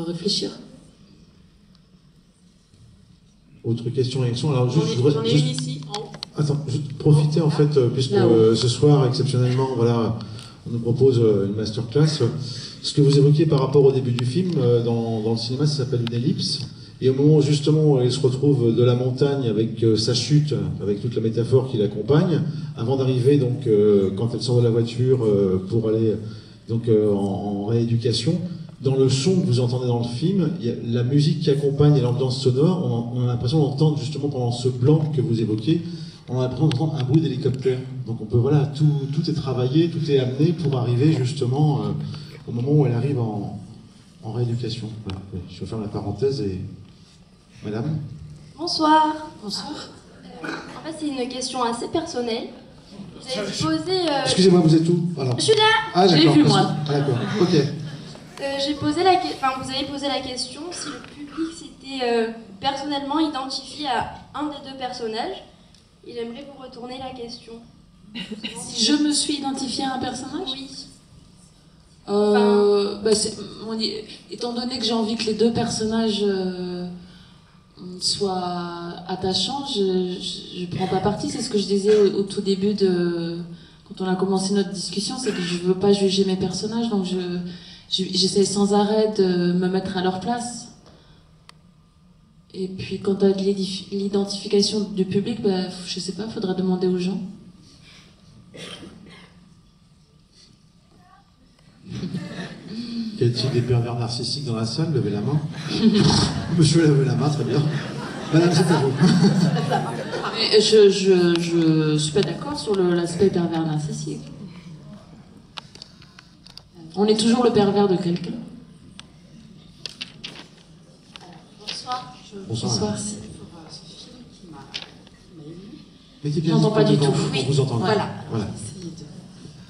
C: réfléchir.
A: Autre question, réaction. Alors juste,
M: J'en ai une ici, en haut.
A: Attends, je profitais en fait, puisque ce soir, exceptionnellement, voilà, on nous propose une masterclass. Ce que vous évoquiez par rapport au début du film, dans le cinéma, ça s'appelle une ellipse. Et au moment où justement elle se retrouve de la montagne avec sa chute, avec toute la métaphore qui l'accompagne, avant d'arriver donc quand elle sort de la voiture pour aller donc en rééducation, dans le son que vous entendez dans le film, il y a la musique qui accompagne et l'ambiance sonore, on a l'impression d'entendre justement pendant ce blanc que vous évoquez, on a l'impression d'entendre un bruit d'hélicoptère. Donc on peut, voilà, tout est travaillé, tout est amené pour arriver justement au moment où elle arrive en rééducation. Voilà. Je ferme la parenthèse et... Madame?
N: Bonsoir.
C: Bonsoir.
N: En fait, c'est une question assez personnelle. Vous avez posé...
A: Excusez-moi, vous êtes où? Alors.
N: Je suis là.
A: Ah,
C: je l'ai vu, moi.
A: Ah, d'accord, ok.
N: Vous avez posé la question si le public s'était personnellement identifié à un des deux personnages. Et j'aimerais vous retourner la question.
C: Si je me suis identifiée à un personnage?
N: Oui.
C: Étant donné que j'ai envie que les deux personnages soient attachants, je prends pas parti. C'est ce que je disais au tout début quand on a commencé notre discussion, c'est que je veux pas juger mes personnages, donc j'essaie sans arrêt de me mettre à leur place. Et puis quant à l'identification du public, je sais pas, faudrait demander aux gens.
A: Y a-t-il des pervers narcissiques dans la salle? Levez la main. Monsieur levez la main, très bien. Madame, c'est à vous.
C: Mais je suis pas d'accord sur l'aspect pervers narcissique. On est toujours le pervers de quelqu'un.
N: Bonsoir.
C: Bonsoir.
M: Merci pour ce film qui m'a ému.
A: Mettez bien
C: J'entends pas du tout.
A: Oui. On vous entend.
M: Voilà.
A: Voilà.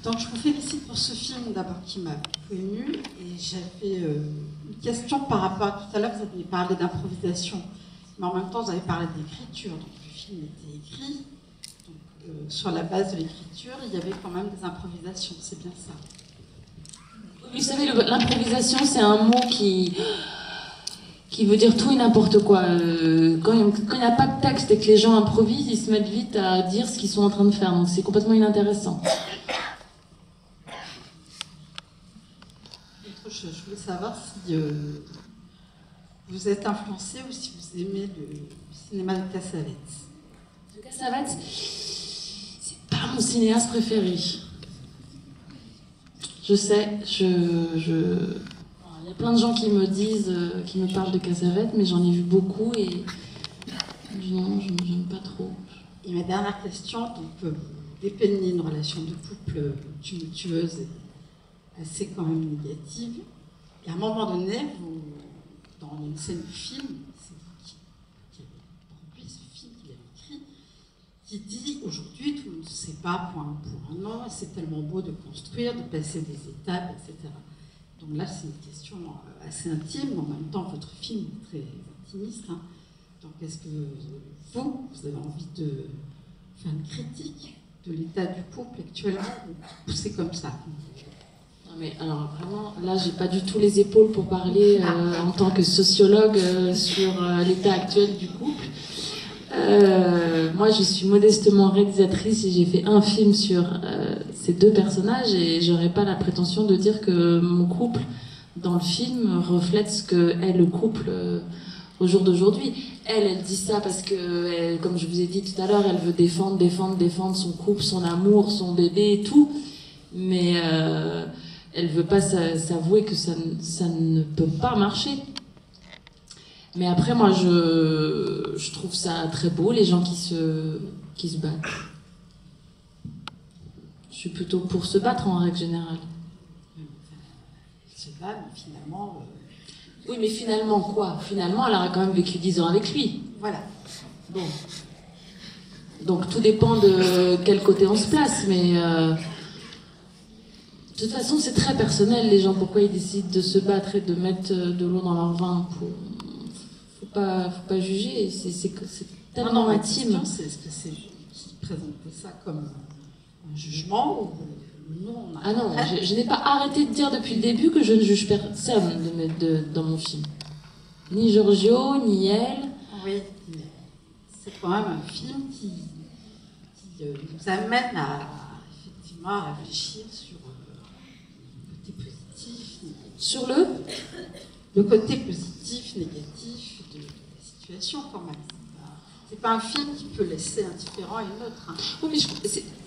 M: Donc je vous félicite pour ce film d'abord qui m'a beaucoup ému. Et j'avais une question par rapport à tout à l'heure, vous avez parlé d'improvisation. Mais en même temps, vous avez parlé d'écriture. Donc le film était écrit. Donc, sur la base de l'écriture, il y avait quand même des improvisations. C'est bien ça.
C: Vous savez, l'improvisation, c'est un mot qui veut dire tout et n'importe quoi. Quand il n'y a pas de texte et que les gens improvisent, ils se mettent vite à dire ce qu'ils sont en train de faire. Donc c'est complètement inintéressant.
M: Je voulais savoir si vous êtes influencé ou si vous aimez le cinéma de Cassavetes.
C: De Cassavetes, c'est pas mon cinéaste préféré. Je sais, il y a plein de gens qui me disent, qui me parlent de Cassavetes, mais j'en ai vu beaucoup et non, je n'aime pas trop.
M: Et ma dernière question, donc dépeignez une relation de couple tumultueuse et assez quand même négative. Et à un moment donné, dans une scène du film, c'est vous qui avez produit ce film, qui l'avez écrit, qui dit aujourd'hui tout le monde se sépare pour un an, et c'est tellement beau de construire, de passer des étapes, etc. Donc là, c'est une question assez intime, mais en même temps, votre film est très intimiste. Hein. Donc est-ce que vous avez envie de faire une critique de l'état du couple actuellement, ou c'est comme ça?
C: Non mais alors vraiment, là j'ai pas du tout les épaules pour parler en tant que sociologue sur l'état actuel du couple. Moi je suis modestement réalisatrice et j'ai fait un film sur c'est deux personnages et j'aurais pas la prétention de dire que mon couple dans le film reflète ce que est le couple au jour d'aujourd'hui. Elle dit ça parce que, comme je vous ai dit tout à l'heure, elle veut défendre son couple, son amour, son bébé et tout, mais elle veut pas s'avouer que ça ne peut pas marcher. Mais après, moi, je trouve ça très beau, les gens qui se battent. Je suis plutôt pour se battre en règle générale.
M: Se bat, mais finalement...
C: Oui, mais finalement quoi? Finalement, elle aura quand même vécu 10 ans avec lui.
M: Voilà.
C: Bon. Donc tout dépend de quel côté on se place, mais... De toute façon, c'est très personnel, les gens, pourquoi ils décident de se battre et de mettre de l'eau dans leur vin. Faut pas juger, c'est tellement intime.
M: Est-ce que c'est qui présente ça comme un jugement ou non?
C: Ah non, je n'ai pas arrêté de dire depuis le début que je ne juge personne dans mon film. Ni Giorgio, ni elle.
M: Oui, c'est quand même un film qui nous amène effectivement à réfléchir sur le côté positif, négatif.
C: Sur
M: le côté positif, négatif de la situation quand même. C'est pas un film qui peut laisser indifférent et neutre. Hein.
C: Oui, mais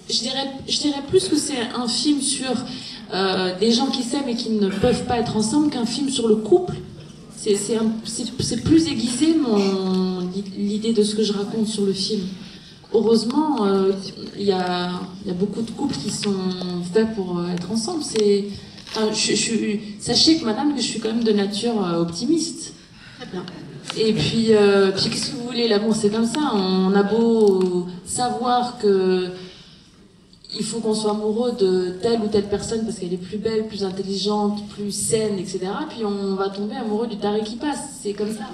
C: je dirais plus que c'est un film sur des gens qui s'aiment et qui ne peuvent pas être ensemble qu'un film sur le couple. C'est plus aiguisé l'idée de ce que je raconte sur le film. Heureusement, il y a beaucoup de couples qui sont faits pour être ensemble. Sachez que madame, que je suis quand même de nature optimiste.
M: Très bien.
C: Et puis qu'est-ce que vous voulez, l'amour c'est comme ça, on a beau savoir que il faut qu'on soit amoureux de telle ou telle personne parce qu'elle est plus belle, plus intelligente, plus saine, etc. Puis on va tomber amoureux du taré qui passe, c'est comme ça.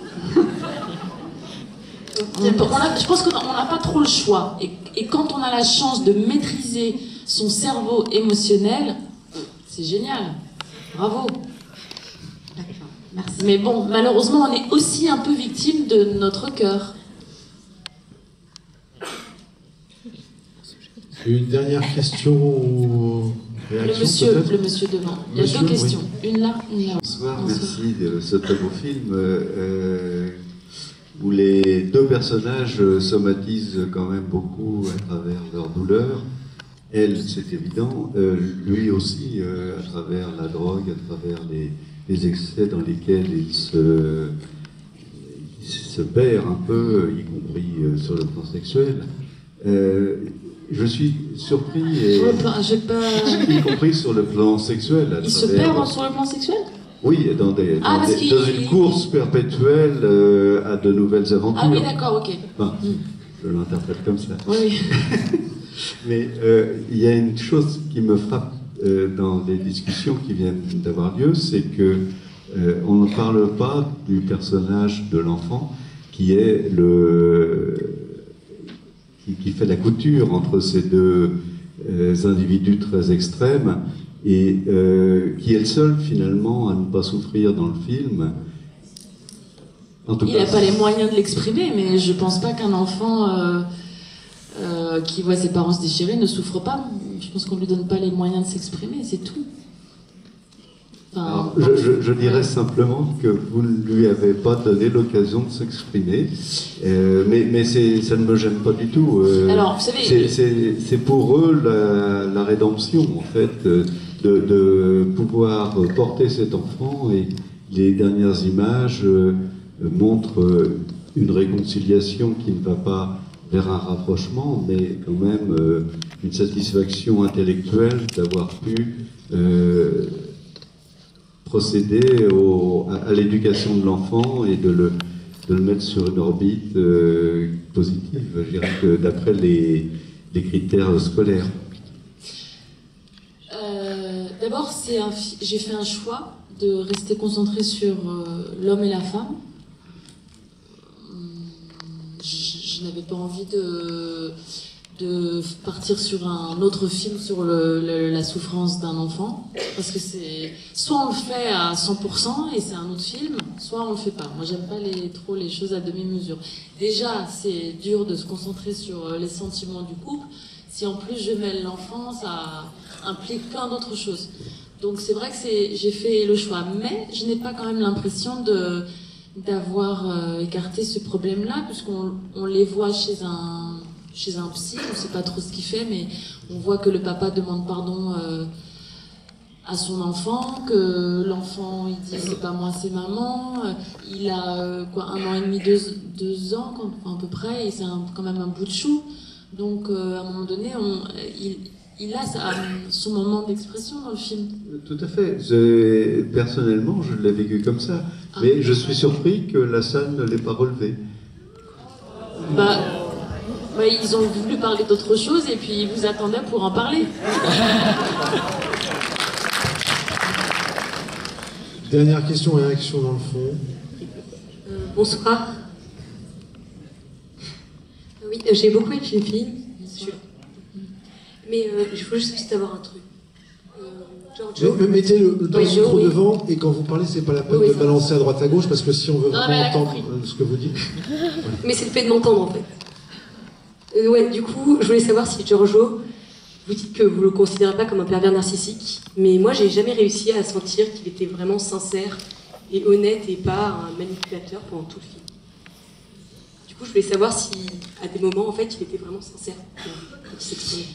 C: Je pense qu'on n'a pas trop le choix. Et quand on a la chance de maîtriser son cerveau émotionnel, c'est génial. Bravo.
M: Merci.
C: Mais bon, malheureusement, on est aussi un peu victime de notre cœur.
A: Une dernière question ou réaction
C: le monsieur devant. Il y a deux questions. Oui. Une là, une là.
O: Bonsoir, merci de ce très beau film où les deux personnages somatisent quand même beaucoup à travers leur douleur. Elle, c'est évident, lui aussi, à travers la drogue, à travers les excès dans lesquels il se perd un peu, y compris sur le plan sexuel. Je suis surpris, y compris sur le plan sexuel.
C: Il se perd sur le plan sexuel?
O: Oui, dans une course perpétuelle à de nouvelles aventures.
C: Ah oui, d'accord, ok.
O: Enfin, je l'interprète comme ça.
C: Oui.
O: Mais il y a une chose qui me frappe dans les discussions qui viennent d'avoir lieu, c'est que on ne parle pas du personnage de l'enfant qui est qui fait la couture entre ces deux individus très extrêmes et qui est le seul finalement à ne pas souffrir dans le film.
C: Il n'a pas les moyens de l'exprimer, mais je pense pas qu'un enfant qui voit ses parents se déchirer ne souffre pas. Je pense qu'on lui donne pas les moyens de s'exprimer, c'est tout.
O: Enfin, je dirais simplement que vous ne lui avez pas donné l'occasion de s'exprimer, mais ça ne me gêne pas du tout.
C: Alors, vous savez,
O: c'est pour eux la rédemption, en fait, de pouvoir porter cet enfant, et les dernières images montrent une réconciliation qui ne va pas vers un rapprochement, mais quand même une satisfaction intellectuelle d'avoir pu procéder à l'éducation de l'enfant et de le mettre sur une orbite positive, je dirais que d'après les critères scolaires.
C: D'abord, j'ai fait un choix de rester concentré sur l'homme et la femme. Je n'avais pas envie de partir sur un autre film sur la souffrance d'un enfant, parce que c'est soit on le fait à 100% et c'est un autre film, soit on le fait pas. Moi j'aime pas trop les choses à demi-mesure. Déjà c'est dur de se concentrer sur les sentiments du couple, si en plus je mêle l'enfant, implique plein d'autres choses. Donc c'est vrai que j'ai fait le choix, mais je n'ai pas quand même l'impression d'avoir écarté ce problème-là, puisqu'on les voit chez un psy, on ne sait pas trop ce qu'il fait, mais on voit que le papa demande pardon à son enfant, que l'enfant il dit c'est pas moi c'est maman, il a 1 an et demi, 2 ans à peu près, et c'est quand même un bout de chou, donc à un moment donné il a son moment d'expression dans le film.
O: Tout à fait. Personnellement, je l'ai vécu comme ça. Mais je suis surpris que la salle ne l'ait pas relevé.
C: Ils ont voulu parler d'autre chose et puis ils vous attendaient pour en parler.
A: Dernière question et réaction dans le fond.
P: Bonsoir. Oui, j'ai beaucoup aimé le film. Mais je voulais juste avoir un truc.
A: Mettez le micro devant et quand vous parlez, c'est pas la peine de balancer à droite à gauche parce que si on veut vraiment entendre ce que vous dites.
P: Mais c'est le fait de m'entendre en fait. Ouais, du coup, je voulais savoir si Giorgio, vous dites que vous le considérez pas comme un pervers narcissique, mais moi j'ai jamais réussi à sentir qu'il était vraiment sincère et honnête et pas un manipulateur pendant tout le film. Du coup, je voulais savoir si à des moments en fait il était vraiment sincère quand il s'exprimait.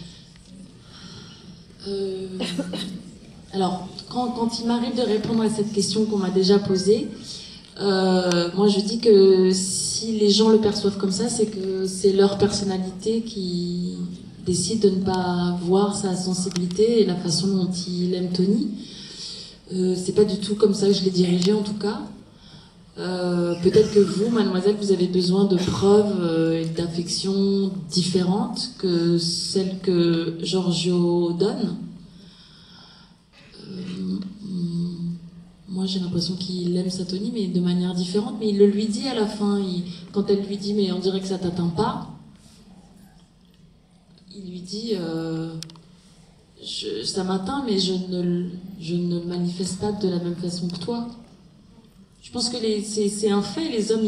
C: Alors, quand il m'arrive de répondre à cette question qu'on m'a déjà posée, moi je dis que si les gens le perçoivent comme ça, c'est que c'est leur personnalité qui décide de ne pas voir sa sensibilité et la façon dont il aime Tony. C'est pas du tout comme ça que je l'ai dirigé en tout cas. Peut-être que vous, mademoiselle, vous avez besoin de preuves et d'affection différentes que celles que Giorgio donne. Moi, j'ai l'impression qu'il aime sa Tony, mais de manière différente. Mais il le lui dit à la fin. Quand elle lui dit « mais on dirait que ça t'atteint pas », il lui dit ça m'atteint, mais je ne manifeste pas de la même façon que toi. Je pense que c'est un fait, les hommes,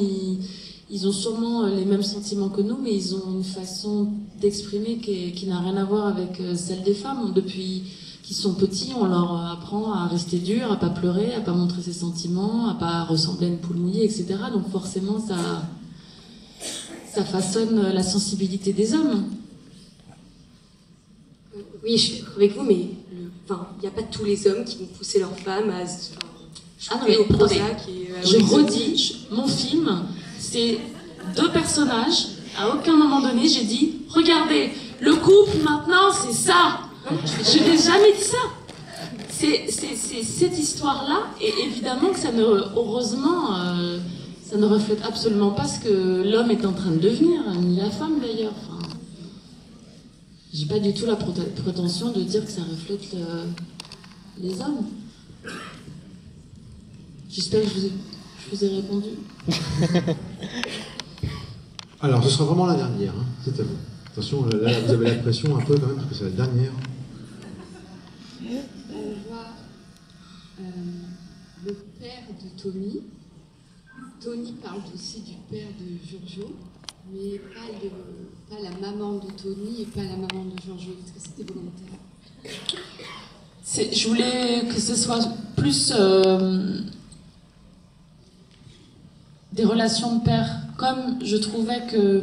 C: ils ont sûrement les mêmes sentiments que nous, mais ils ont une façon d'exprimer qui n'a rien à voir avec celle des femmes. Depuis qu'ils sont petits, on leur apprend à rester dur, à pas pleurer, à pas montrer ses sentiments, à pas ressembler à une poule mouillée, etc. Donc forcément, ça façonne la sensibilité des hommes.
P: Oui, je suis d'accord avec vous, mais il n'y a pas tous les hommes qui vont pousser leurs femmes à...
C: Ah non, mais attendez, je redis, mon film, c'est 2 personnages. À aucun moment donné, j'ai dit, regardez, le couple maintenant, c'est ça. Je n'ai jamais dit ça. C'est cette histoire-là, et évidemment que heureusement, ça ne reflète absolument pas ce que l'homme est en train de devenir, ni la femme d'ailleurs. Enfin, j'ai pas du tout la prétention de dire que ça reflète les hommes. J'espère que je vous ai répondu.
A: Alors, ce sera vraiment la dernière, hein. C'est à vous. Attention, là, vous avez la pression un peu quand même, parce que c'est la dernière.
Q: On voit le père de Tony. Tony parle aussi du père de Giorgio, mais pas la maman de Tony et pas la maman de Giorgio. Est-ce que c'était volontaire?
C: Je voulais que ce soit plus des relations de père. Comme je trouvais que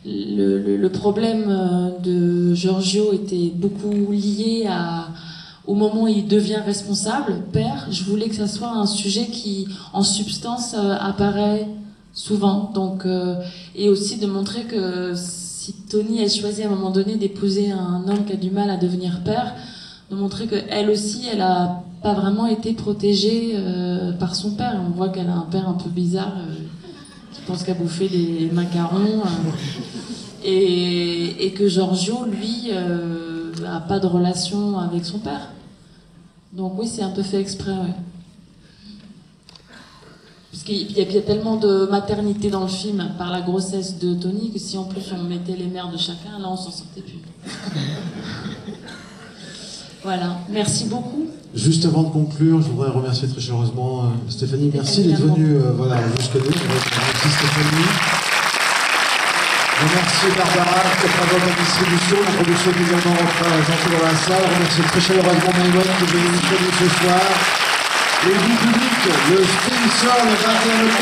C: le problème de Giorgio était beaucoup lié au moment où il devient responsable, père, je voulais que ça soit un sujet qui, en substance, apparaît souvent. Donc, et aussi de montrer que si Tony a choisi à un moment donné d'épouser un homme qui a du mal à devenir père, de montrer qu'elle aussi, elle n'a pas vraiment été protégée par son père. On voit qu'elle a un père un peu bizarre qui pense qu'à bouffer des macarons. Et que Giorgio, lui, n'a pas de relation avec son père. Donc oui, c'est un peu fait exprès, ouais. Parce qu'il y a tellement de maternité dans le film par la grossesse de Tony que si en plus on mettait les mères de chacun, là on s'en sortait plus. Voilà, merci beaucoup.
A: Juste avant de conclure, je voudrais remercier très chaleureusement Stéphanie. Merci d'être venue jusque nous. Merci Stéphanie. Remercie Barbara qui a travaillé dans la distribution, la production est également représentée dans la salle. Remercie très chaleureusement Maëlène qui est venue nous ce soir. Et du public, le stream sort le 21 octobre.